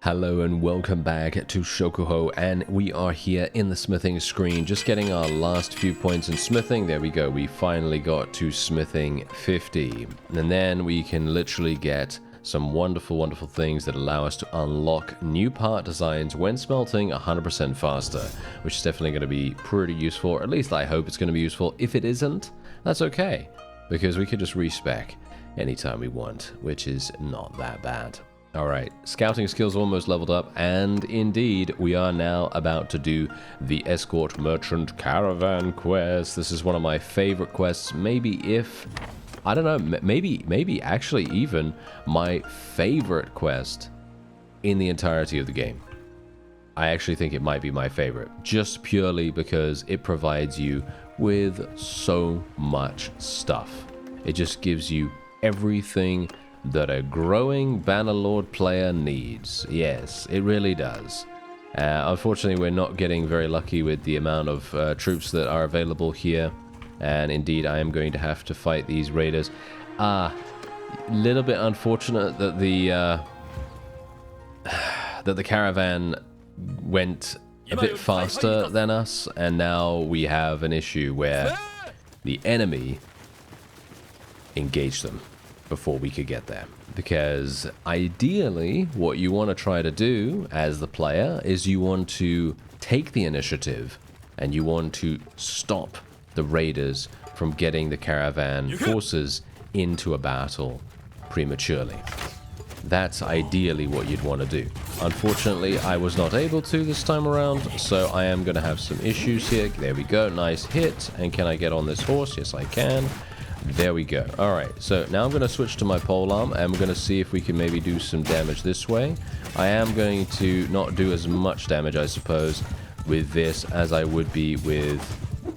Hello and welcome back to Shokuho, and we are here in the smithing screen, just getting our last few points in smithing. There we go, we finally got to smithing 50, and then we can literally get some wonderful things that allow us to unlock new part designs when smelting 100% faster, which is definitely going to be pretty useful, or at least I hope it's going to be useful. If it isn't, that's okay, because we could just respec anytime we want, which is not that bad. Alright, scouting skills almost leveled up, and indeed, we are now about to do the Escort Merchant Caravan quest. This is one of my favorite quests, maybe I don't know, maybe actually even my favorite quest in the entirety of the game. I actually think it might be my favorite, just purely because it provides you with so much stuff. It just gives you everything that a growing Bannerlord player needs. Yes, it really does. Unfortunately, we're not getting very lucky with the amount of troops that are available here, and indeed, I am going to have to fight these raiders. Little bit unfortunate that the caravan went a bit faster than us, and now we have an issue where the enemy engaged them before we could get there. Because ideally, what you want to try to do as the player is you want to take the initiative and you want to stop the raiders from getting the caravan forces into a battle prematurely. That's ideally what you'd want to do. Unfortunately, I was not able to this time around, so I am going to have some issues here. There we go, nice hit. And can I get on this horse? Yes, I can. There we go. Alright, so now I'm going to switch to my polearm, and we're going to see if we can maybe do some damage this way. I am going to not do as much damage, I suppose, with this as I would be with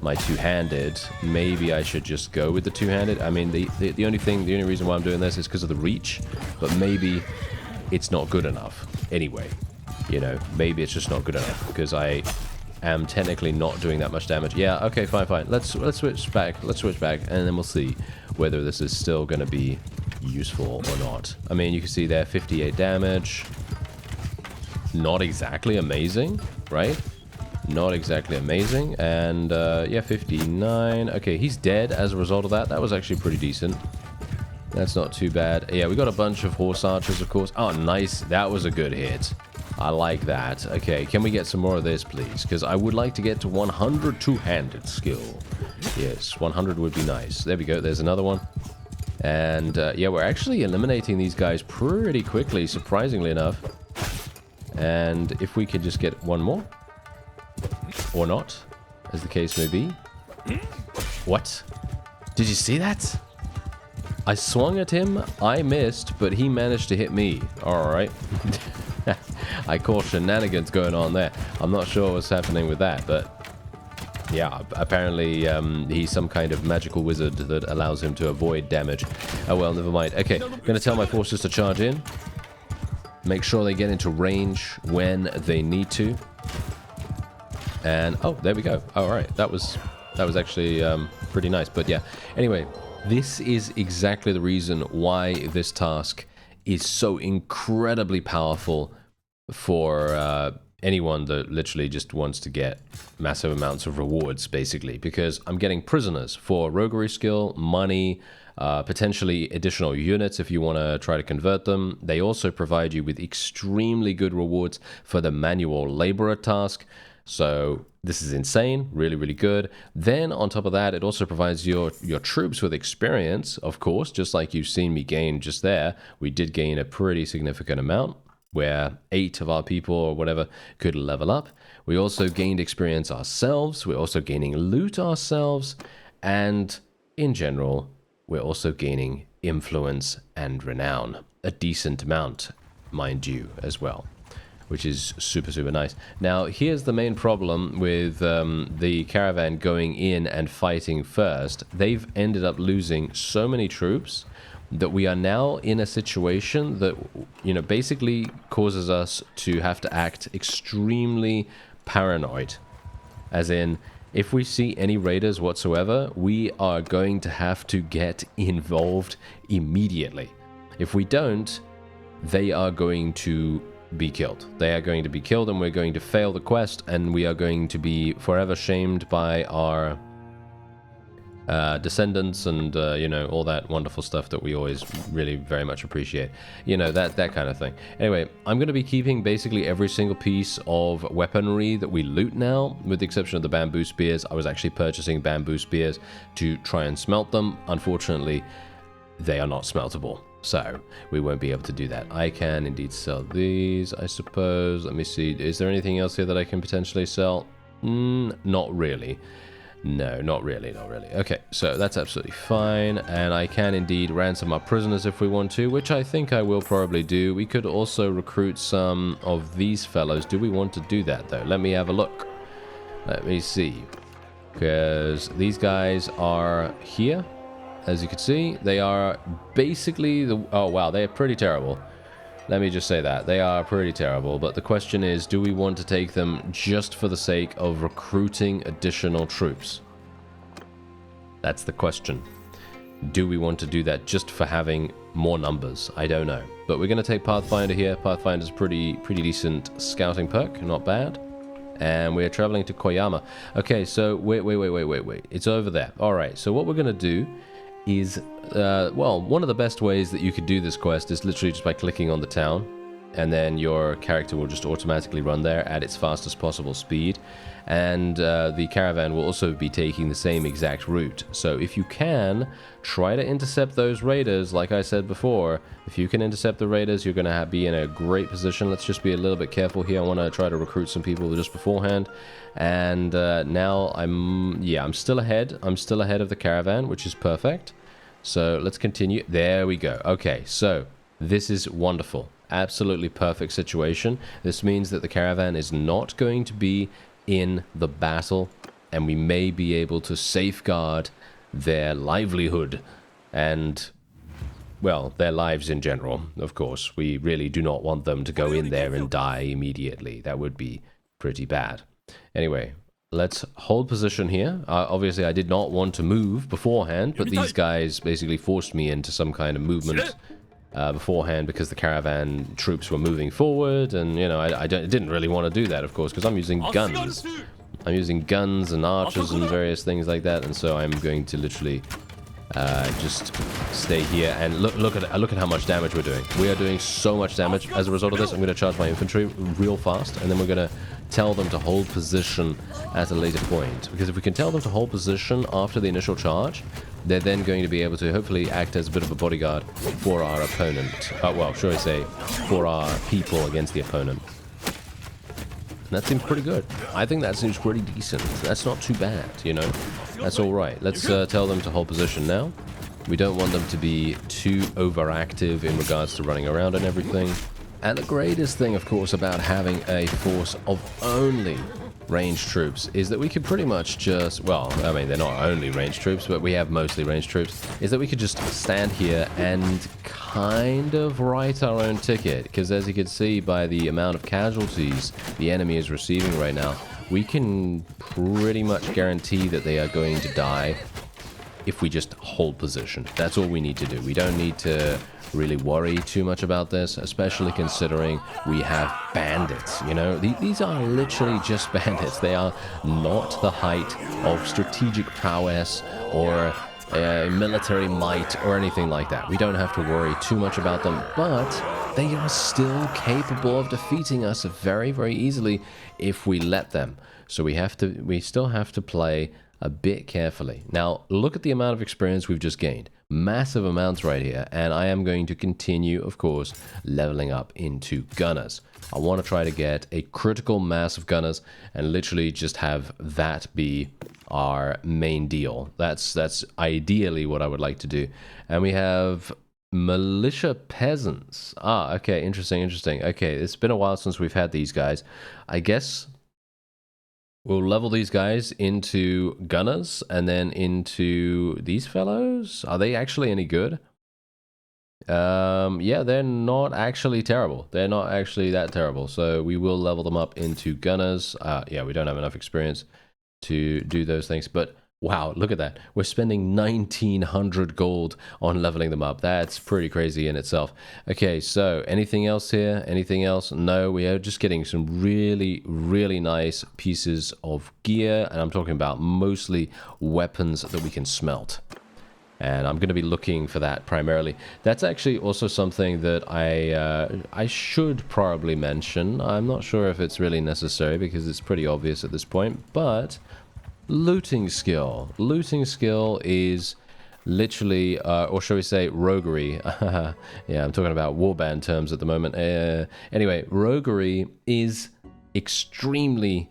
my two-handed. Maybe I should just go with the two-handed. I mean, the only reason why I'm doing this is because of the reach, but maybe it's not good enough anyway. You know, maybe it's just not good enough, because I am technically not doing that much damage. Yeah, okay, fine. Let's switch back, and then we'll see whether this is still going to be useful or not. I mean, you can see there, 58 damage. Not exactly amazing, right? Not exactly amazing. And, yeah, 59. Okay, he's dead as a result of that. That was actually pretty decent. That's not too bad. Yeah, we got a bunch of horse archers, of course. Oh, nice. That was a good hit. I like that. Okay, can we get some more of this, please? Because I would like to get to 100 two-handed skill. Yes, 100 would be nice. There we go. There's another one. And, yeah, we're actually eliminating these guys pretty quickly, surprisingly enough. And if we could just get one more. Or not, as the case may be. What? Did you see that? I swung at him, I missed, but he managed to hit me. Alright. I call shenanigans going on there. I'm not sure what's happening with that, but yeah, apparently he's some kind of magical wizard that allows him to avoid damage. Oh well, never mind. Okay, I'm going to tell my forces to charge in. Make sure they get into range when they need to. And, oh, there we go. Alright, that was actually pretty nice. But yeah, anyway, this is exactly the reason why this task is so incredibly powerful for anyone that literally just wants to get massive amounts of rewards, basically, because I'm getting prisoners for roguery skill, money, potentially additional units if you want to try to convert them. They also provide you with extremely good rewards for the manual laborer task. So this is insane, really good. Then on top of that, it also provides your troops with experience, of course, just like you've seen me gain just there. We did gain a pretty significant amount, where 8 of our people or whatever could level up. We also gained experience ourselves. We're also gaining loot ourselves. And in general, we're also gaining influence and renown. A decent amount, mind you, as well, which is super nice. Now, here's the main problem with the caravan going in and fighting first. They've ended up losing so many troops that we are now in a situation that, you know, basically causes us to have to act extremely paranoid. As in, if we see any raiders whatsoever, we are going to have to get involved immediately. If we don't, they are going to be killed. They are going to be killed, and we're going to fail the quest, and we are going to be forever shamed by our descendants and, you know, all that wonderful stuff that we always really very much appreciate. You know, that kind of thing. Anyway, I'm going to be keeping basically every single piece of weaponry that we loot now, with the exception of the bamboo spears. I was actually purchasing bamboo spears to try and smelt them. Unfortunately, they are not smeltable, so we won't be able to do that. I can indeed sell these, I suppose. Let me see. Is there anything else here that I can potentially sell? Not really. No, not really, not really. Okay, so that's absolutely fine, and I can indeed ransom our prisoners if we want to, which I think I will probably do. We could also recruit some of these fellows. Do we want to do that, though? Let me have a look. Let me see. Because these guys are here. As you can see, they are basically the... Oh, wow, they are pretty terrible. Let me just say that. They are pretty terrible, but the question is, do we want to take them just for the sake of recruiting additional troops? That's the question. Do we want to do that just for having more numbers? I don't know. But we're going to take Pathfinder here. Pathfinder's pretty decent scouting perk, not bad. And we're traveling to Koyama. Okay, so wait. It's over there. All right, so what we're going to do is, well, one of the best ways that you could do this quest is literally just by clicking on the town, and then your character will just automatically run there at its fastest possible speed, and the caravan will also be taking the same exact route. So if you can, try to intercept those raiders. Like I said before, if you can intercept the raiders, you're going to be in a great position. Let's just be a little bit careful here. I want to try to recruit some people just beforehand. And now I'm still ahead. I'm still ahead of the caravan, which is perfect. So let's continue. There we go. Okay, so this is wonderful. Absolutely perfect situation. This means that the caravan is not going to be in the battle, and we may be able to safeguard their livelihood and, well, their lives in general, of course. We really do not want them to go in there and die immediately. That would be pretty bad. Anyway, let's hold position here. Obviously, I did not want to move beforehand, but these guys basically forced me into some kind of movement beforehand because the caravan troops were moving forward, and, you know, I didn't really want to do that, of course, because I'm using guns. I'm using guns and archers and various things like that, and so I'm going to literally just stay here and look at how much damage we're doing. We are doing so much damage. As a result of this, I'm going to charge my infantry real fast, and then we're going to tell them to hold position at a later point. Because if we can tell them to hold position after the initial charge, they're then going to be able to hopefully act as a bit of a bodyguard for our opponent. Well, should I say, for our people against the opponent. And that seems pretty good. I think that seems pretty decent. That's not too bad, you know. That's all right. Let's tell them to hold position now. We don't want them to be too overactive in regards to running around and everything. And the greatest thing, of course, about having a force of only ranged troops is that we could pretty much just, well, I mean, they're not only ranged troops, but we have mostly ranged troops, is that we could just stand here and kind of write our own ticket. Because as you can see by the amount of casualties the enemy is receiving right now, we can pretty much guarantee that they are going to die if we just hold position. That's all we need to do. We don't need to really worry too much about this, especially considering we have bandits, you know. These are literally just bandits. They are not the height of strategic prowess or military might or anything like that. We don't have to worry too much about them, but they are still capable of defeating us very, very easily if we let them. So we still have to play a bit carefully. Now, look at the amount of experience we've just gained. Massive amounts right here, and I am going to continue, of course, leveling up into gunners. I want to try to get a critical mass of gunners and literally just have that be our main deal. That's ideally what I would like to do. And we have militia peasants. Ah, okay, interesting. Okay, it's been a while since we've had these guys. I guess we'll level these guys into gunners and then into these fellows. Are they actually any good? Yeah, they're not actually terrible. They're not actually that terrible. So we will level them up into gunners. Yeah, we don't have enough experience to do those things. But Wow, look at that. We're spending 1900 gold on leveling them up. That's pretty crazy in itself. Okay, so anything else here? Anything else? No, we are just getting some really, really nice pieces of gear. And I'm talking about mostly weapons that we can smelt. And I'm going to be looking for that primarily. That's actually also something that I should probably mention. I'm not sure if it's really necessary because it's pretty obvious at this point, but looting skill. Looting skill is literally, or shall we say, roguery. Yeah, I'm talking about warband terms at the moment. Anyway, roguery is extremely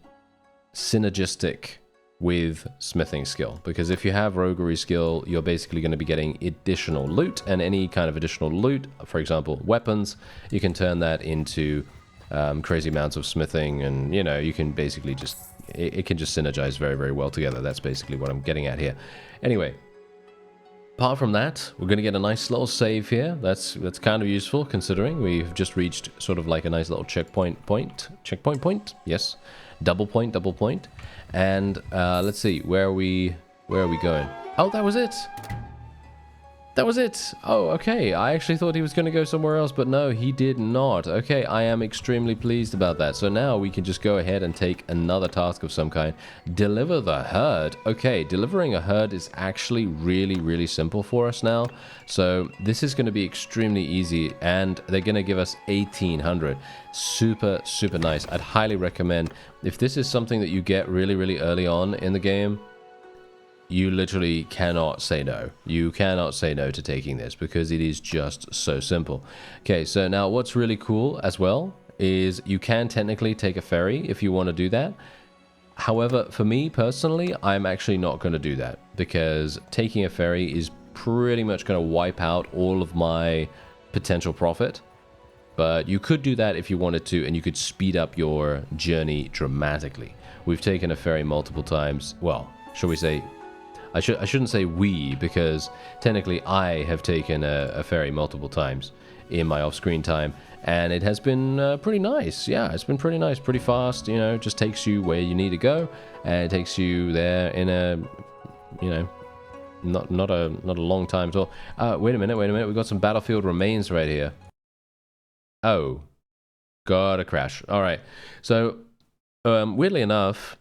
synergistic with smithing skill, because if you have roguery skill, you're basically going to be getting additional loot, and any kind of additional loot, for example weapons, you can turn that into crazy amounts of smithing, and you know, you can basically just, it can just synergize very, very well together. That's basically what I'm getting at here. Anyway, apart from that, we're going to get a nice little save here. That's kind of useful, considering we've just reached sort of like a nice little checkpoint point. Yes, double point. And let's see, where are we going? Oh, that was it. That was it. Oh, okay. I actually thought he was going to go somewhere else, but no, he did not. Okay, I am extremely pleased about that. So now we can just go ahead and take another task of some kind. Deliver the herd. Okay, delivering a herd is actually really, really simple for us now. So this is going to be extremely easy, and they're going to give us 1800. Super, super nice. I'd highly recommend, if this is something that you get really, really early on in the game, you literally cannot say no. You cannot say no to taking this, because it is just so simple. Okay, so now what's really cool as well is you can technically take a ferry if you want to do that. However, for me personally, I'm actually not going to do that, because taking a ferry is pretty much going to wipe out all of my potential profit. But you could do that if you wanted to, and you could speed up your journey dramatically. We've taken a ferry multiple times. Well, shall we say, I shouldn't say we, because technically I have taken a ferry multiple times in my off-screen time, and it has been pretty nice. Yeah, it's been pretty nice, pretty fast. You know, just takes you where you need to go, and it takes you there in a, you know, not a long time at all. Wait a minute. We've got some battlefield remains right here. Oh, got a crash. All right, so weirdly enough,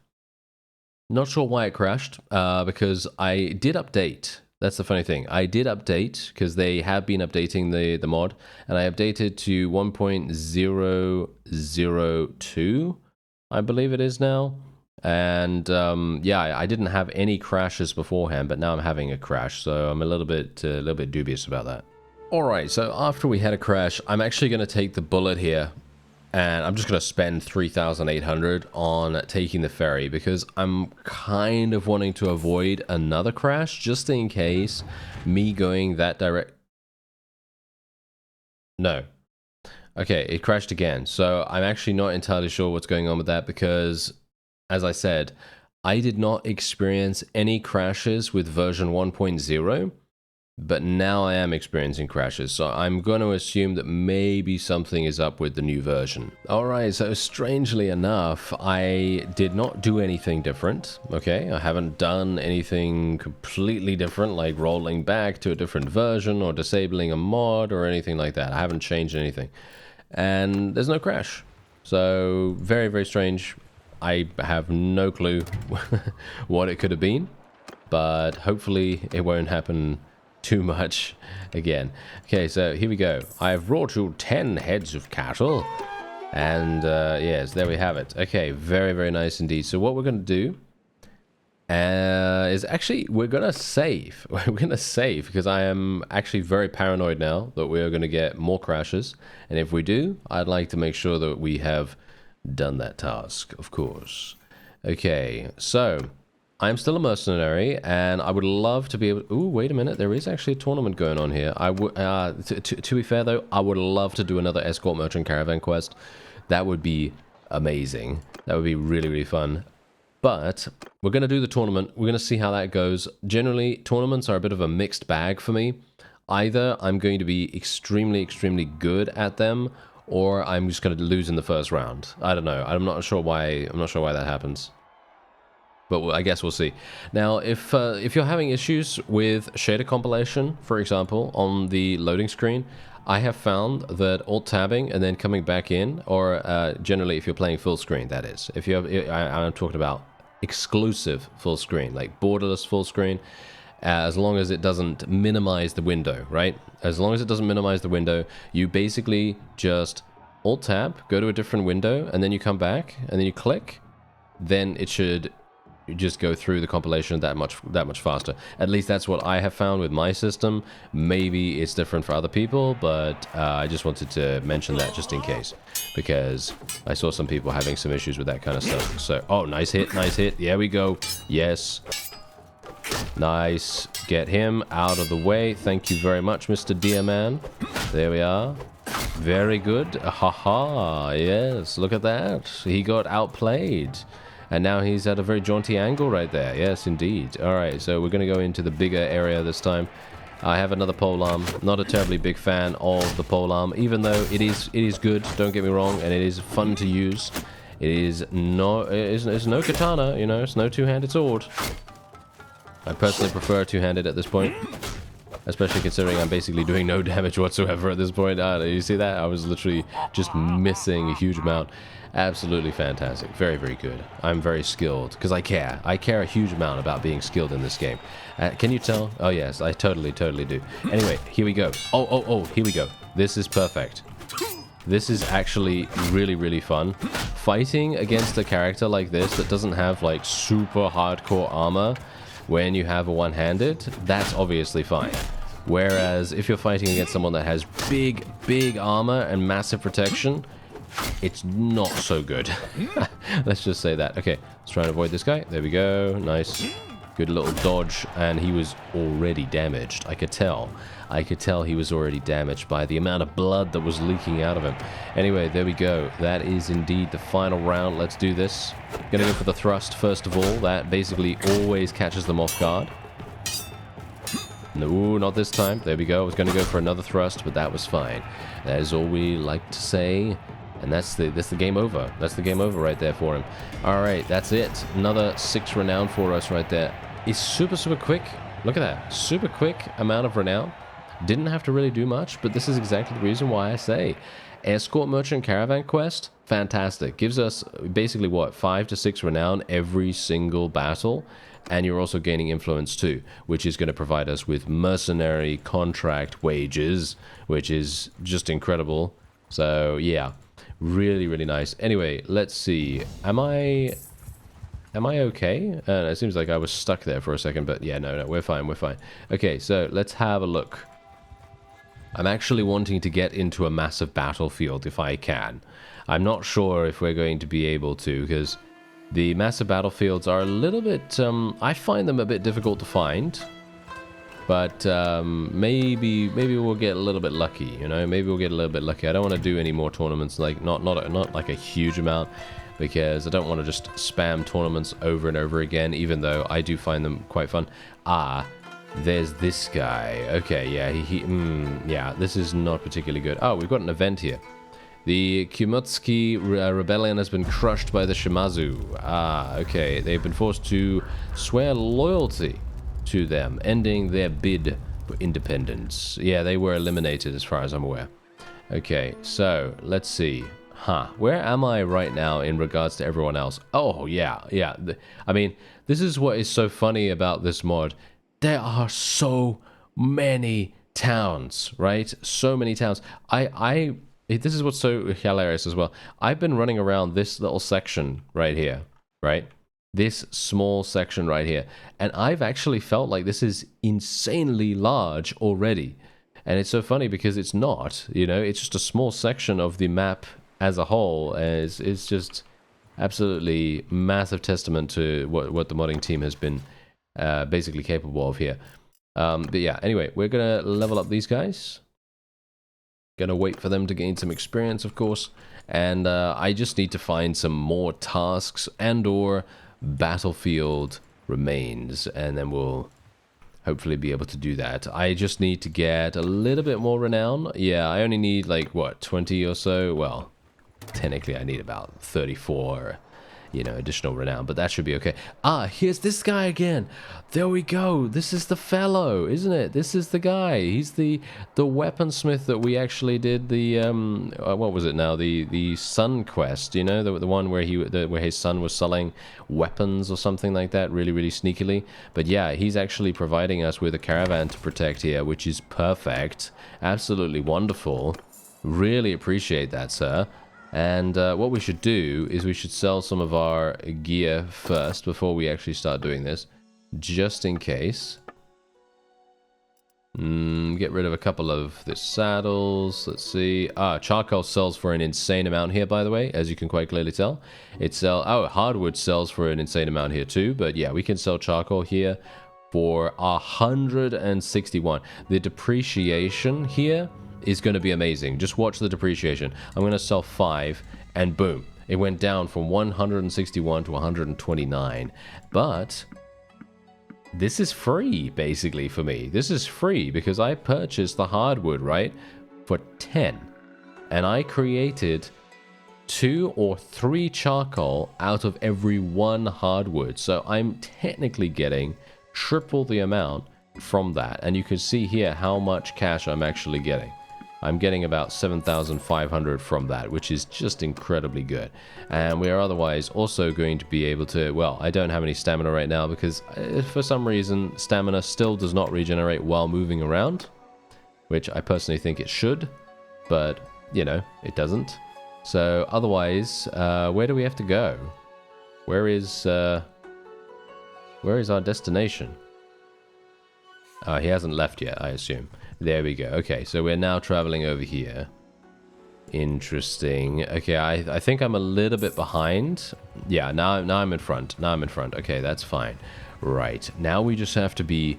not sure why it crashed, because I did update. That's the funny thing. I did update, because they have been updating the mod, and I updated to 1.002, I believe it is now. And yeah, I didn't have any crashes beforehand, but now I'm having a crash, so I'm a little bit dubious about that. All right, so after we had a crash, I'm actually going to take the bullet here. And I'm just going to spend 3,800 on taking the ferry, because I'm kind of wanting to avoid another crash, just in case me going that direct... No. Okay, it crashed again. So I'm actually not entirely sure what's going on with that, because, as I said, I did not experience any crashes with version 1.0. But now I am experiencing crashes, so I'm going to assume that maybe something is up with the new version. Alright, so strangely enough, I did not do anything different, okay? I haven't done anything completely different, like rolling back to a different version or disabling a mod or anything like that. I haven't changed anything. And there's no crash. So, very, very strange. I have no clue what it could have been, but hopefully it won't happen too much again. Okay, so here we go. I've brought you 10 heads of cattle, and yes, there we have it. Okay, very, very nice indeed. So what we're going to do is actually, we're going to save. We're going to save, because I am actually very paranoid now that we are going to get more crashes, and if we do, I'd like to make sure that we have done that task, of course. Okay, so I'm still a mercenary, and I would love to be able... Ooh, wait a minute. There is actually a tournament going on here. I would, to be fair, though, I would love to do another Escort Merchant Caravan quest. That would be amazing. That would be really, really fun. But we're going to do the tournament. We're going to see how that goes. Generally, tournaments are a bit of a mixed bag for me. Either I'm going to be extremely, extremely good at them, or I'm just going to lose in the first round. I don't know. I'm not sure why that happens. But I guess we'll see. Now, if you're having issues with shader compilation, for example, on the loading screen, I have found that alt-tabbing and then coming back in, or generally if you're playing full screen, that is. If you have, I'm talking about exclusive full screen, like borderless full screen, as long as it doesn't minimize the window, right? As long as it doesn't minimize the window, you basically just alt-tab, go to a different window, and then you come back, and then you click, then it should just go through the compilation that much faster. At least that's what I have found with my system. Maybe it's different for other people, but I just wanted to mention that just in case, because I saw some people having some issues with that kind of stuff. So, oh, nice hit, nice hit. There we go. Yes. Nice. Get him out of the way. Thank you very much, Mr. Deer Man. There we are. Very good. Haha. Yes, look at that. He got outplayed. And now he's at a very jaunty angle right there. Yes, indeed. Alright, so we're going to go into the bigger area this time. I have another polearm. Not a terribly big fan of the polearm, even though it is good, don't get me wrong, and it is fun to use. It's no katana, you know, it's no two-handed sword. I personally prefer two-handed at this point. Especially considering I'm basically doing no damage whatsoever at this point. You see that? I was literally just missing a huge amount. Absolutely fantastic. Very, very good. I'm very skilled because I care. I care a huge amount about being skilled in this game. Can you tell? Oh, yes, I totally do. Anyway, here we go. Oh, here we go. This is perfect. This is actually really, really fun. Fighting against a character like this that doesn't have, like, super hardcore armor when you have a one-handed, that's obviously fine. Whereas if you're fighting against someone that has big armor and massive protection, it's not so good. Let's just say that. Okay, let's try and avoid this guy. There we go. Nice. Good little dodge. And he was already damaged. I could tell. He was already damaged by the amount of blood that was leaking out of him. Anyway, there we go. That is indeed the final round. Let's do this. Gonna go for the thrust first of all. That basically always catches them off guard. No, not this time. There we go. I was going to go for another thrust, but that was fine. That is all we like to say. And that's the game over. That's the game over right there for him. Alright, that's it. Another 6 renown for us right there. It's super quick. Look at that. Super quick amount of renown. Didn't have to really do much, but this is exactly the reason why I say Escort Merchant Caravan Quest, fantastic. Gives us basically, what, 5 to 6 renown every single battle. And you're also gaining influence too, which is going to provide us with mercenary contract wages, which is just incredible. So, yeah. Really nice. Anyway, let's see. Am I okay? It seems like I was stuck there for a second, but yeah, no, we're fine. Okay, so let's have a look. I'm actually wanting to get into a massive battlefield if I can. I'm not sure if we're going to be able to, because the massive battlefields are a little bit... I find them a bit difficult to find. But maybe we'll get a little bit lucky, you know. Maybe we'll get a little bit lucky. I don't want to do any more tournaments, like not like a huge amount, because I don't want to just spam tournaments over and over again. Even though I do find them quite fun. Ah, there's this guy. Okay, yeah, yeah, this is not particularly good. Oh, we've got an event here. The Kumotsuki rebellion has been crushed by the Shimazu. Ah, okay, they've been forced to swear loyalty to them, ending their bid for independence. Yeah, they were eliminated as far as I'm aware. Okay, so let's see. Where am I right now in regards to everyone else? Oh, yeah. I mean, this is what is so funny about this mod. There are so many towns, right? So many towns. This is what's so hilarious as well. I've been running around this little section right here, right? This small section right here. And I've actually felt like this is insanely large already. And it's so funny because it's not, you know, it's just a small section of the map as a whole. And it's just absolutely massive testament to what the modding team has been basically capable of here. But yeah, anyway, we're going to level up these guys. Going to wait for them to gain some experience, of course. And I just need to find some more tasks and or battlefield remains, and then we'll hopefully be able to do that. I just need to get a little bit more renown. Yeah, I only need like what, 20 or so. Well, technically I need about 34 you know, additional renown, but that should be okay. Ah, here's this guy again. There we go. This is the fellow, isn't it? This is the guy. He's the weaponsmith that we actually did the what was it now? The Sun quest, you know, the one where where his son was selling weapons or something like that, really sneakily. But yeah, he's actually providing us with a caravan to protect here, which is perfect. Absolutely wonderful. Really appreciate that, sir. And what we should do is we should sell some of our gear first before we actually start doing this, just in case. Get rid of a couple of the saddles. Let's see. Charcoal sells for an insane amount here, by the way, as you can quite clearly tell. Hardwood sells for an insane amount here too, but yeah, we can sell charcoal here for 161. The depreciation here is going to be amazing. Just watch the depreciation. I'm going to sell 5 and boom, it went down from 161 to 129. But this is free basically for me. This is free because I purchased the hardwood, right, for 10, and I created 2 or 3 charcoal out of every 1 hardwood. So I'm technically getting triple the amount from that, and you can see here how much cash I'm actually getting. I'm getting about 7,500 from that, which is just incredibly good. And we are otherwise also going to be able to, well, I don't have any stamina right now because for some reason stamina still does not regenerate while moving around, which I personally think it should, but you know, it doesn't. So otherwise, where do we have to go? Where is our destination? He hasn't left yet, I assume. There we go. Okay, so we're now traveling over here. Interesting. Okay, I think I'm a little bit behind. Yeah, now I'm in front. Now I'm in front. Okay, that's fine. Right. Now we just have to be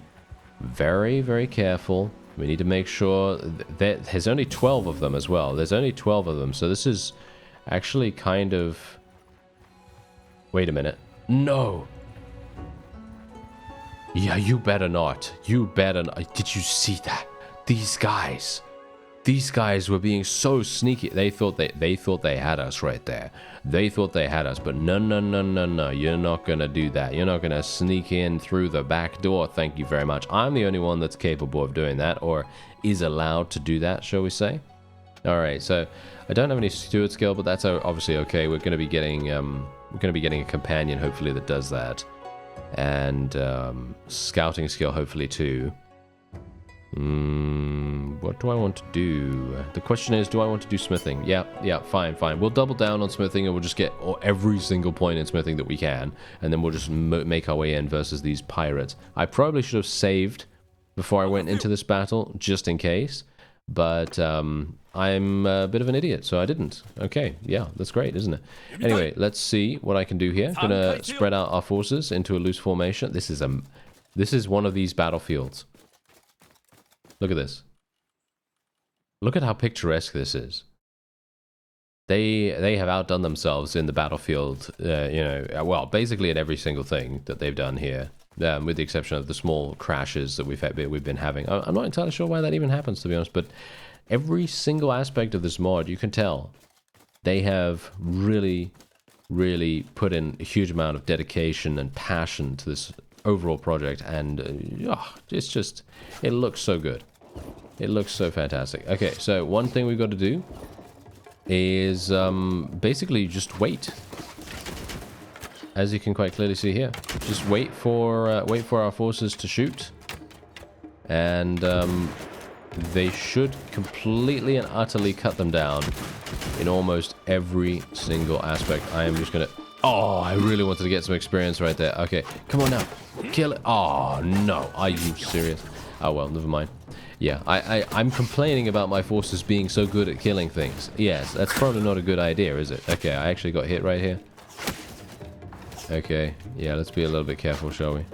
very careful. We need to make sure that there's only 12 of them as well. There's only 12 of them. So this is actually kind of... Wait a minute. No! Yeah, you better not. You better not. Did you see that? These guys were being so sneaky. They thought they had us right there. They thought they had us, but no. You're not gonna do that. You're not gonna sneak in through the back door. Thank you very much. I'm the only one that's capable of doing that, or is allowed to do that, shall we say? All right. So I don't have any steward skill, but that's obviously okay. We're gonna be getting a companion, hopefully, that does that, and scouting skill, hopefully too. What do I want to do? The question is, do I want to do smithing? Yeah, fine. We'll double down on smithing, and we'll just get every single point in smithing that we can, and then we'll just make our way in versus these pirates. I probably should have saved before I went into this battle, just in case, but I'm a bit of an idiot, so I didn't. Okay, yeah, that's great, isn't it? Anyway, let's see what I can do here. Gonna spread out our forces into a loose formation. This is one of these battlefields. Look at this. Look at how picturesque this is. They have outdone themselves in the battlefield, you know, well, basically in every single thing that they've done here, with the exception of the small crashes that we've been having. I'm not entirely sure why that even happens, to be honest, but every single aspect of this mod, you can tell, they have really put in a huge amount of dedication and passion to this overall project, and it's just, it looks so good. It looks so fantastic. Okay, so one thing we've got to do is basically just wait. As you can quite clearly see here, just wait for our forces to shoot, and they should completely and utterly cut them down in almost every single aspect. I am just gonna... Oh, I really wanted to get some experience right there. Okay, come on now. Kill it. Oh, no. Are you serious? Oh, well, never mind. Yeah, I'm complaining about my forces being so good at killing things. Yes, that's probably not a good idea, is it? Okay, I actually got hit right here. Okay, yeah, let's be a little bit careful, shall we?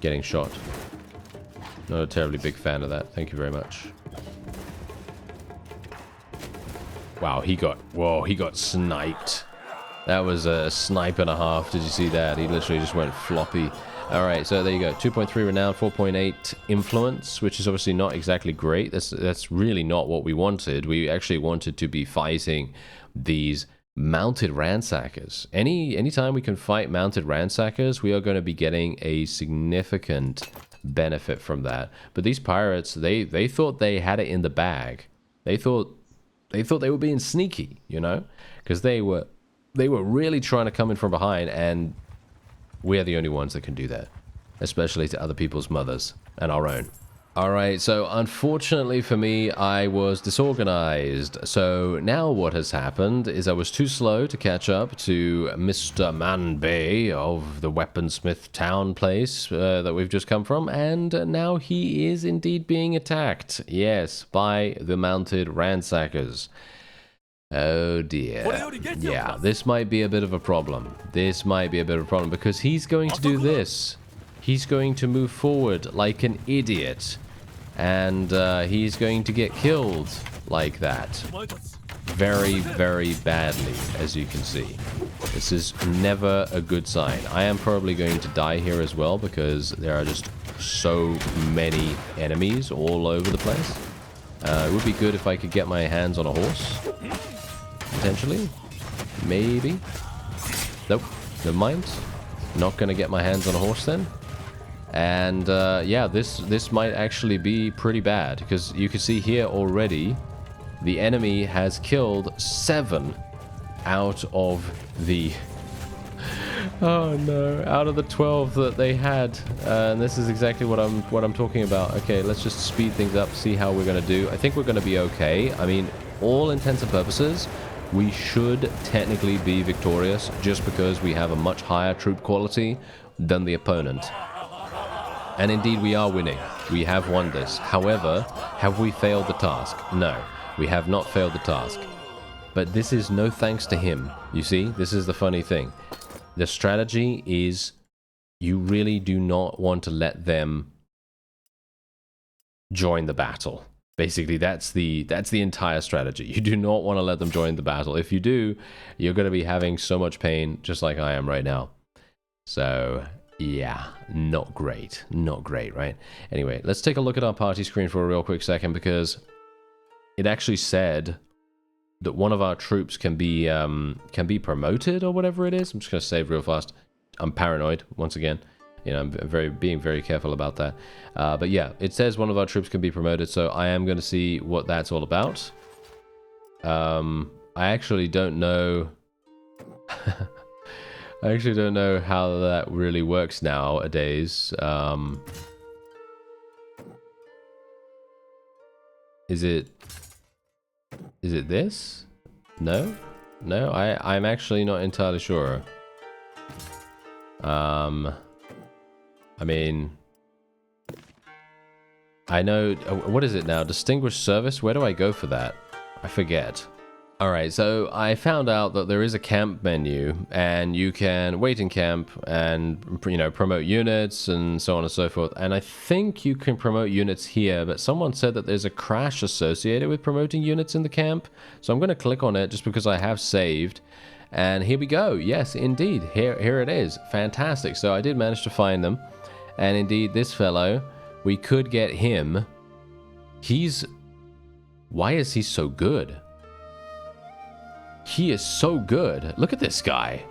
Getting shot. Not a terribly big fan of that. Thank you very much. Wow, he got sniped. That was a snipe and a half. Did you see that? He literally just went floppy. All right, so there you go. 2.3 renown, 4.8 influence, which is obviously not exactly great. That's really not what we wanted. We actually wanted to be fighting these mounted ransackers. Anytime we can fight mounted ransackers, we are going to be getting a significant benefit from that. But these pirates, they thought they had it in the bag. They thought they were being sneaky, you know, because they were really trying to come in from behind, and we are the only ones that can do that, especially to other people's mothers and our own. Alright, so unfortunately for me, I was disorganized. So now what has happened is I was too slow to catch up to Mr. Manbei of the weaponsmith town place that we've just come from, and now he is indeed being attacked. Yes, by the mounted ransackers. Oh dear. Yeah, this might be a bit of a problem. This might be a bit of a problem because he's going to do this. He's going to move forward like an idiot. And he's going to get killed like that. Very, very badly, as you can see. This is never a good sign. I am probably going to die here as well because there are just so many enemies all over the place. It would be good if I could get my hands on a horse. Potentially. Maybe. Nope. Never mind. Not going to get my hands on a horse then. And yeah, this might actually be pretty bad because you can see here already the enemy has killed 7 out of the oh no, out of the 12 that they had. And this is exactly what I'm talking about. Okay, let's just speed things up, see how we're going to do. I think we're going to be okay. I mean, all intents and purposes, we should technically be victorious just because we have a much higher troop quality than the opponent. And indeed, we are winning. We have won this. However, have we failed the task? No, we have not failed the task. But this is no thanks to him. You see, this is the funny thing. The strategy is you really do not want to let them join the battle. Basically, that's the entire strategy. You do not want to let them join the battle. If you do, you're going to be having so much pain, just like I am right now. So yeah, not great. Not great, right? Anyway, let's take a look at our party screen for a real quick second because it actually said that one of our troops can be promoted or whatever it is. I'm just going to save real fast. I'm paranoid once again. You know, I'm being very careful about that. But yeah, it says one of our troops can be promoted, so I am going to see what that's all about. I actually don't know. I actually don't know how that really works nowadays. Is it this? No? No, I'm actually not entirely sure. I mean, I know, what is it now? Distinguished service? Where do I go for that? I forget. Alright, so I found out that there is a camp menu, and you can wait in camp and, you know, promote units and so on and so forth. And I think you can promote units here, but someone said that there's a crash associated with promoting units in the camp. So I'm going to click on it just because I have saved. And here we go. Yes, indeed. Here it is. Fantastic. So I did manage to find them. And indeed, this fellow, we could get him. Why is he so good? He is so good. Look at this guy.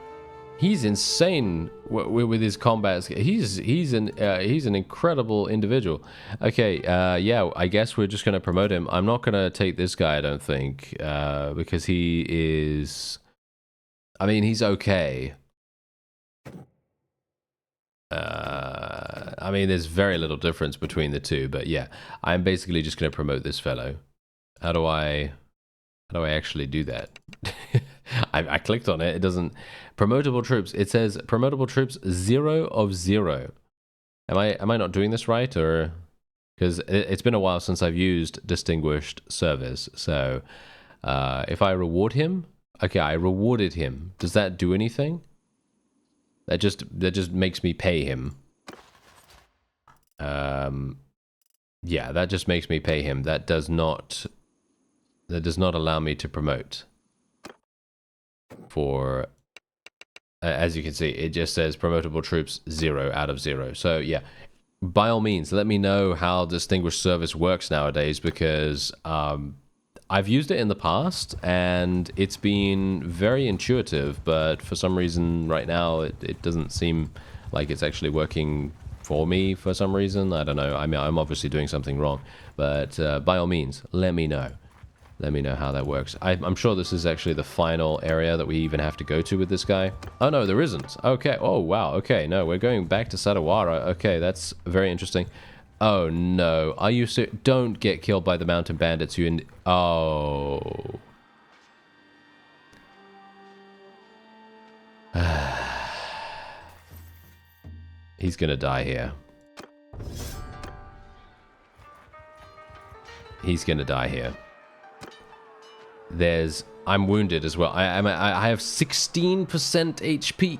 He's insane with his combat. He's an incredible individual. Okay, yeah, I guess we're just going to promote him. I'm not going to take this guy, I don't think, because he is... I mean, he's okay. I mean, there's very little difference between the two, but yeah, I'm basically just going to promote this fellow. How do I actually do that? I clicked on it. It doesn't... Promotable troops. It says promotable troops 0 of 0. Am I not doing this right? Or... Because it's been a while since I've used distinguished service. So if I reward him... Okay, I rewarded him. Does that do anything? That just makes me pay him. Yeah, that just makes me pay him. That does not allow me to promote. For as you can see, it just says promotable troops 0 out of 0. So yeah, by all means, let me know how distinguished service works nowadays, because I've used it in the past, and it's been very intuitive, but for some reason right now it doesn't seem like it's actually working for me for some reason. I don't know. I mean, I'm obviously doing something wrong, but by all means, let me know. Let me know how that works. I'm sure this is actually the final area that we even have to go to with this guy. Oh, no, there isn't. Okay. Oh, wow. Okay. No, we're going back to Sadawara. Okay, that's very interesting. Oh, no. Are you don't get killed by the mountain bandits. Oh. He's gonna die here. He's gonna die here. I'm wounded as well. I have 16% HP.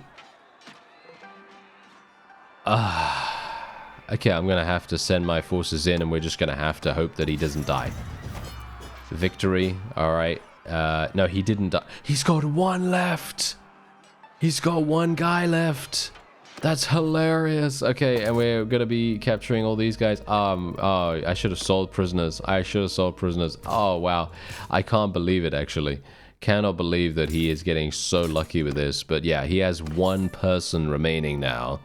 Okay, I'm gonna have to send my forces in, and we're just gonna have to hope that he doesn't die. Victory. All right. No, he didn't die. He's got one left. He's got one guy left. That's hilarious. Okay, and we're gonna be capturing all these guys. Oh, I should have sold prisoners. I should have sold prisoners. Oh, wow. I can't believe it, actually. Cannot believe that he is getting so lucky with this. But yeah, he has one person remaining now,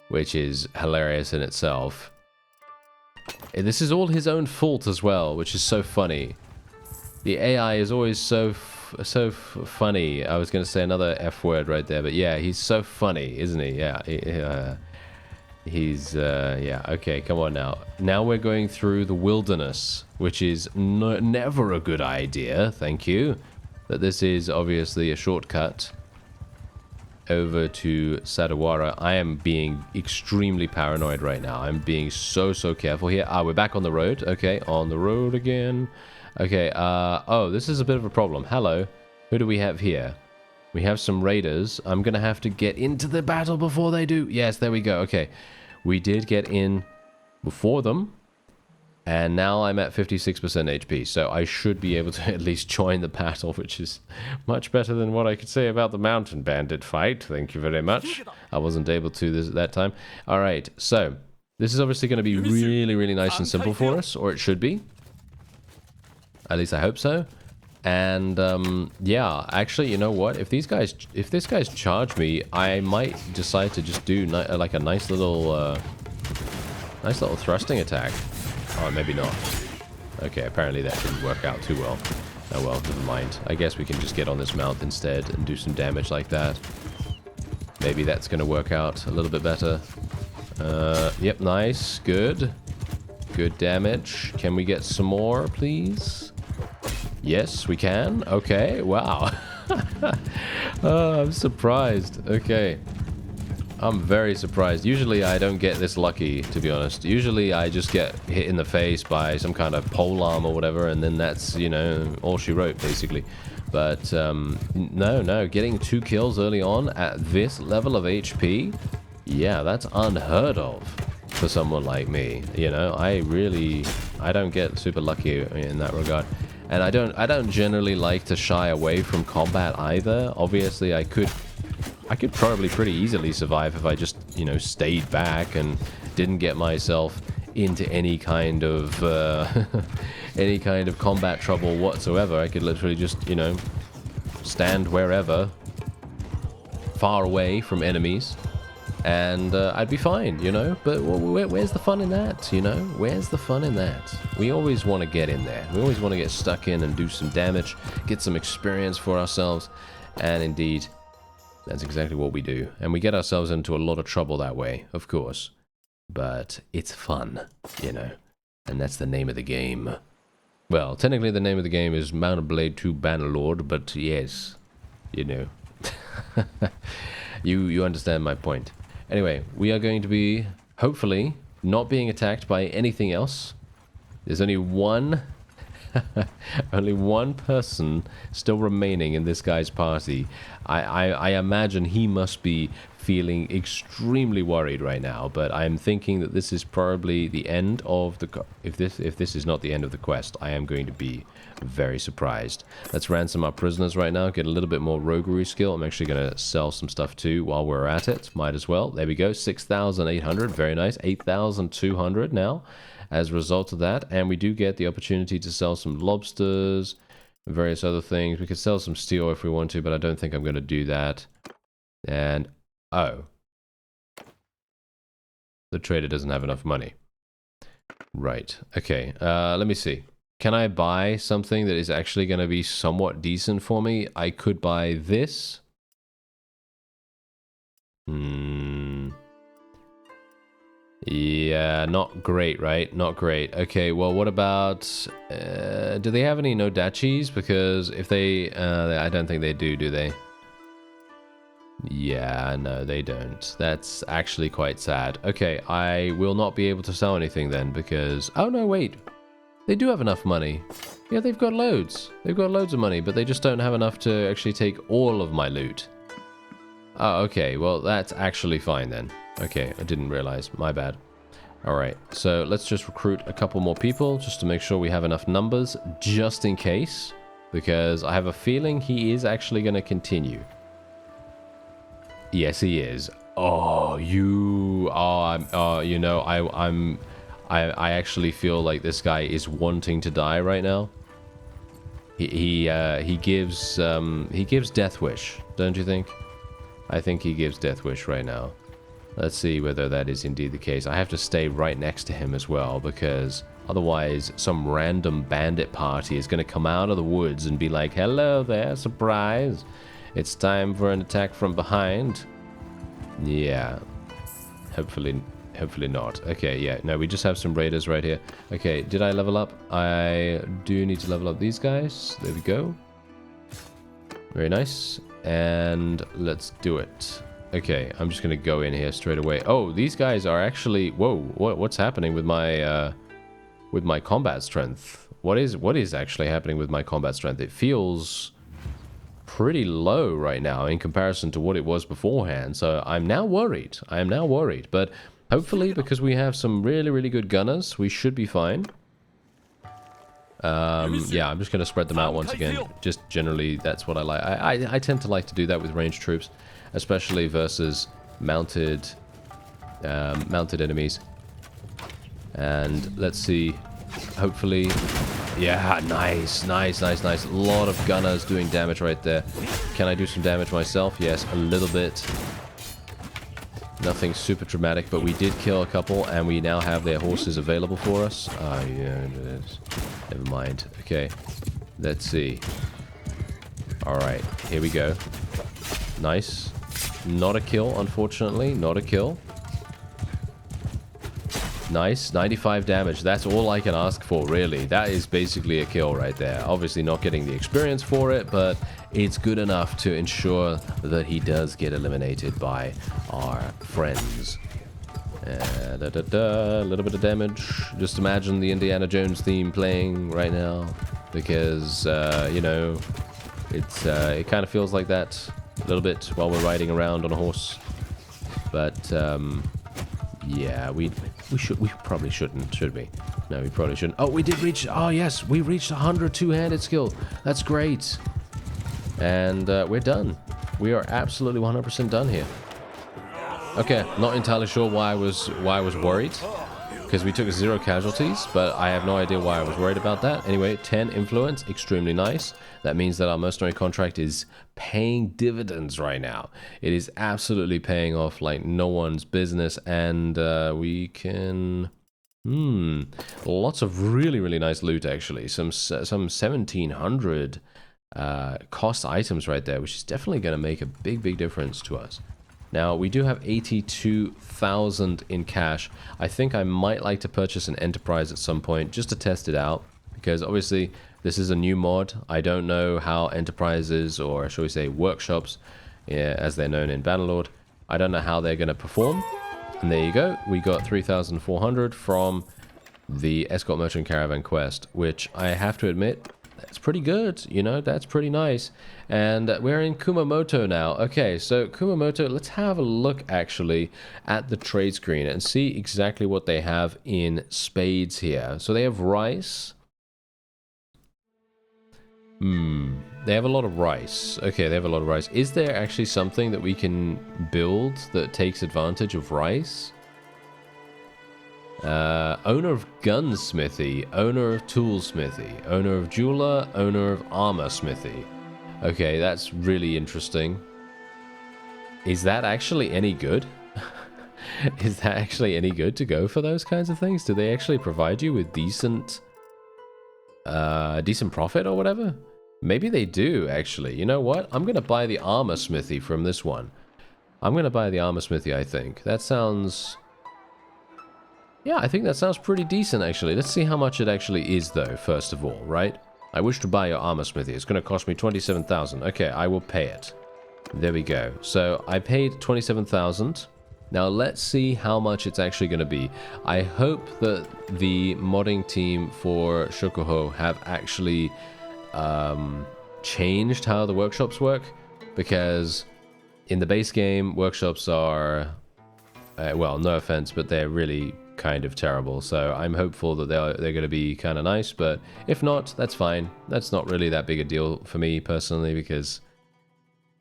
which is hilarious in itself. And this is all his own fault as well, which is so funny. The AI is always so funny. I was going to say another F word right there, but yeah, he's so funny, isn't he? Yeah, yeah, okay, come on now. Now we're going through the wilderness, which is never a good idea, thank you. But this is obviously a shortcut over to Sadawara. I am being extremely paranoid right now. I'm being so careful here. We're back on the road. Okay, on the road again. Okay, oh, this is a bit of a problem. Hello. Who do we have here? We have some raiders. I'm gonna have to get into the battle before they do. Yes, there we go. Okay. We did get in before them. And now I'm at 56% HP. So I should be able to at least join the battle, which is much better than what I could say about the mountain bandit fight. Thank you very much. I wasn't able to that time. Alright, so this is obviously going to be really nice and simple for us, or it should be. At least I hope so. And yeah, actually, you know what? If this guys charge me, I might decide to just do like a nice little thrusting attack. Oh, maybe not. Okay, apparently that didn't work out too well. Oh well, never mind. I guess we can just get on this mount instead and do some damage like that. Maybe that's going to work out a little bit better. Yep, nice, good. Good damage. Can we get some more, please? Yes, we can. Okay, wow. Oh, I'm surprised. Okay. I'm very surprised. Usually I don't get this lucky, to be honest. Usually I just get hit in the face by some kind of polearm or whatever, and then that's, you know, all she wrote, basically. But, no, getting 2 kills early on at this level of HP, yeah, that's unheard of for someone like me. You know, I don't get super lucky in that regard. And I don't generally like to shy away from combat either. Obviously, I could probably pretty easily survive if I just, you know, stayed back and didn't get myself into any kind of combat trouble whatsoever. I could literally just, you know, stand wherever, far away from enemies, and I'd be fine, you know. But where's the fun in that, you know? Where's the fun in that? We always want to get in there. We always want to get stuck in and do some damage, get some experience for ourselves, and indeed, that's exactly what we do. And we get ourselves into a lot of trouble that way, of course. But it's fun, you know. And that's the name of the game. Well, technically the name of the game is Mount and Blade 2 Bannerlord, but yes, you know. You understand my point. Anyway, we are going to be, hopefully, not being attacked by anything else. There's only one person still remaining in this guy's party. I imagine he must be feeling extremely worried right now, but I'm thinking that this is probably the end of the... If this is not the end of the quest, I am going to be very surprised. Let's ransom our prisoners right now, get a little bit more roguery skill. I'm actually going to sell some stuff too while we're at it. Might as well. There we go, 6,800, very nice. 8,200 now. as a result of that. And we do get the opportunity to sell some lobsters and various other things. We could sell some steel if we want to, but I don't think I'm going to do that. And, oh. The trader doesn't have enough money. Right. Okay. Let me see. Can I buy something that is actually going to be somewhat decent for me? I could buy this. Yeah, not great, right? Not great. Okay, well, what about... do they have any no dachis? Because if they... I don't think they do they? Yeah, no, they don't. That's actually quite sad. Okay, I will not be able to sell anything then because... Oh, no, wait. They do have enough money. Yeah, they've got loads. They've got loads of money, but they just don't have enough to actually take all of my loot. Oh, okay. Well, that's actually fine then. Okay, I didn't realize. My bad. Alright, so let's just recruit a couple more people just to make sure we have enough numbers just in case. Because I have a feeling he is actually going to continue. Yes, he is. Oh, you are... you know, I actually feel like this guy is wanting to die right now. He gives Death Wish, don't you think? I think he gives Death Wish right now. Let's see whether that is indeed the case. I have to stay right next to him as well because otherwise some random bandit party is going to come out of the woods and be like, "Hello there, surprise. It's time for an attack from behind." Yeah. Hopefully not. Okay, yeah. No, we just have some raiders right here. Okay, did I level up? I do need to level up these guys. There we go. Very nice. And let's do it. Okay, I'm just going to go in here straight away. Oh, these guys are actually... Whoa, what's happening with my combat strength? What is actually happening with my combat strength? It feels pretty low right now in comparison to what it was beforehand. So I'm now worried. I am now worried. But hopefully, because we have some really, really good gunners, we should be fine. Yeah, I'm just going to spread them out once again. Just generally, that's what I like. I tend to like to do that with ranged troops, especially versus mounted enemies. And let's see. Hopefully, yeah, nice. A lot of gunners doing damage right there. Can I do some damage myself? Yes, a little bit. Nothing super dramatic, but we did kill a couple, and we now have their horses available for us. Oh, yeah, never mind. Okay, let's see. Alright, here we go. Nice. Not a kill, unfortunately. Not a kill. Nice. 95 damage. That's all I can ask for, really. That is basically a kill right there. Obviously not getting the experience for it, but it's good enough to ensure that he does get eliminated by our friends. A little bit of damage. Just imagine the Indiana Jones theme playing right now. Because, you know, it kind of feels like that a little bit while we're riding around on a horse. But, yeah, we probably shouldn't, should we? No, we probably shouldn't. Oh, we did reach... Oh, yes, we reached 100 two-handed skill. That's great. And we're done. We are absolutely 100% done here. Okay, not entirely sure why I was worried. Because we took 0 casualties, but I have no idea why I was worried about that. Anyway, 10 influence, extremely nice. That means that our mercenary contract is paying dividends right now. It is absolutely paying off like no one's business, and we can... lots of really, really nice loot, actually. Some 1,700 cost items right there, which is definitely going to make a big difference to us. Now, we do have 82,000 in cash. I think I might like to purchase an enterprise at some point just to test it out, because obviously this is a new mod. I don't know how enterprises, or shall we say workshops, as they're known in Bannerlord, I don't know how they're going to perform. And there you go. We got 3,400 from the Escort Merchant Caravan quest, which I have to admit, that's pretty good, you know, that's pretty nice. And we're in Kumamoto now. Okay, so Kumamoto, let's have a look actually at the trade screen and see exactly what they have in spades here. So they have rice. They have a lot of rice. Okay, they have a lot of rice. Is there actually something that we can build that takes advantage of rice? Owner of gunsmithy, owner of toolsmithy, owner of jeweler, owner of armor smithy. Okay, that's really interesting. Is that actually any good? Is that actually any good to go for those kinds of things? Do they actually provide you with decent profit or whatever? Maybe they do, actually. You know what? I'm going to buy the armor smithy from this one. I'm going to buy the armor smithy, I think. That sounds... Yeah, I think that sounds pretty decent, actually. Let's see how much it actually is, though, first of all, right? I wish to buy your armor smithy. It's going to cost me 27,000. Okay, I will pay it. There we go. So, I paid 27,000. Now, let's see how much it's actually going to be. I hope that the modding team for Shokuho have actually changed how the workshops work, because in the base game, workshops are, well, no offense, but they're really kind of terrible. So I'm hopeful that they're going to be kind of nice, but if not, that's fine. That's not really that big a deal for me personally, because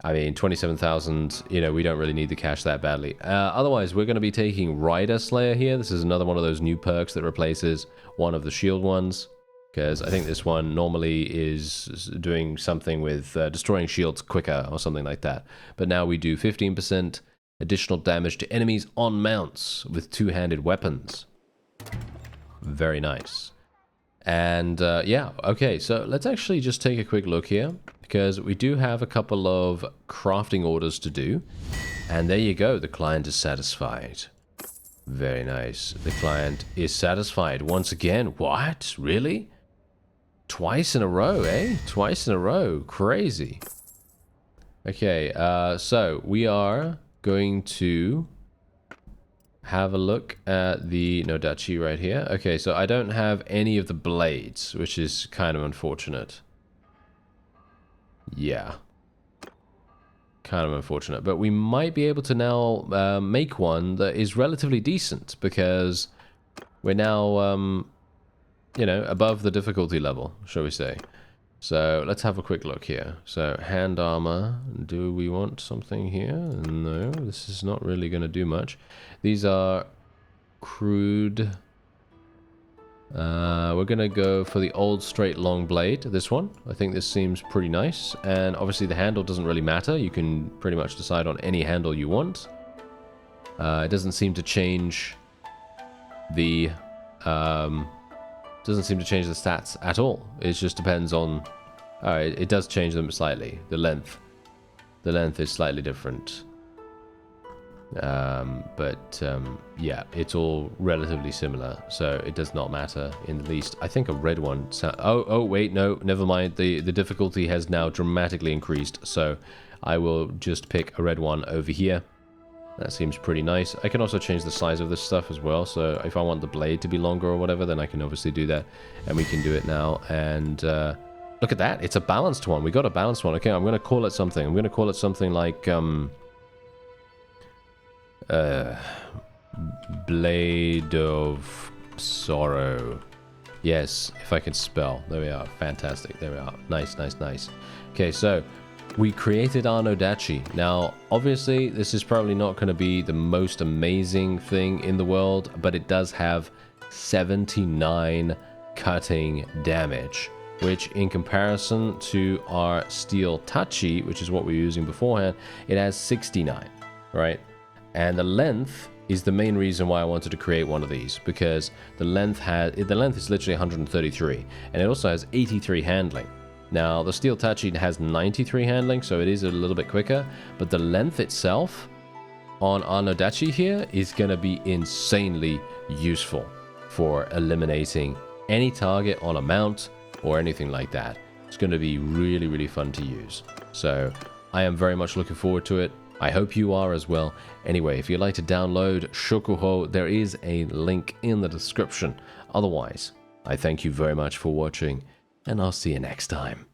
I mean, 27,000, you know, we don't really need the cash that badly. Otherwise, we're going to be taking Rider Slayer here. This is another one of those new perks that replaces one of the shield ones, because I think this one normally is doing something with destroying shields quicker or something like that. But now we do 15% additional damage to enemies on mounts with two-handed weapons. Very nice. And yeah, okay, so let's actually just take a quick look here, because we do have a couple of crafting orders to do. And there you go, the client is satisfied. Very nice. The client is satisfied once again. What? Really? Twice in a row, eh? Twice in a row. Crazy. Okay, so we are going to have a look at the Nodachi right here. Okay, so I don't have any of the blades, which is kind of unfortunate. Yeah. Kind of unfortunate. But we might be able to now make one that is relatively decent, because we're now, you know, above the difficulty level, shall we say. So let's have a quick look here. So hand armor, do we want something here? No, this is not really going to do much. These are crude. We're going to go for the old straight long blade, this one. I think this seems pretty nice. And obviously the handle doesn't really matter. You can pretty much decide on any handle you want. It doesn't seem to change the... doesn't seem to change the stats at all. It just depends on... it does change them slightly. The length. The length is slightly different. Yeah, it's all relatively similar, so it does not matter in the least. I think a red one... Oh, wait, no, never mind. The difficulty has now dramatically increased, so I will just pick a red one over here. That seems pretty nice. I can also change the size of this stuff as well, so if I want the blade to be longer or whatever, then I can obviously do that, and we can do it now. And look at that, it's a balanced one. We got a balanced one. Okay, I'm going to call it something. I'm going to call it something like Blade of Sorrow. Yes, if I can spell. There we are. Fantastic. There we are. Nice, nice, nice. Okay, so we created our Nodachi. Now, obviously, this is probably not going to be the most amazing thing in the world, but it does have 79 cutting damage, which in comparison to our steel Tachi, which is what we were using beforehand, it has 69, right? And the length is the main reason why I wanted to create one of these, because the length is literally 133, and it also has 83 handling. Now, the steel Tachi has 93 handling, so it is a little bit quicker, but the length itself on our Nodachi here is going to be insanely useful for eliminating any target on a mount or anything like that. It's going to be really, really fun to use. So I am very much looking forward to it. I hope you are as well. Anyway, if you'd like to download Shokuho, there is a link in the description. Otherwise, I thank you very much for watching, and I'll see you next time.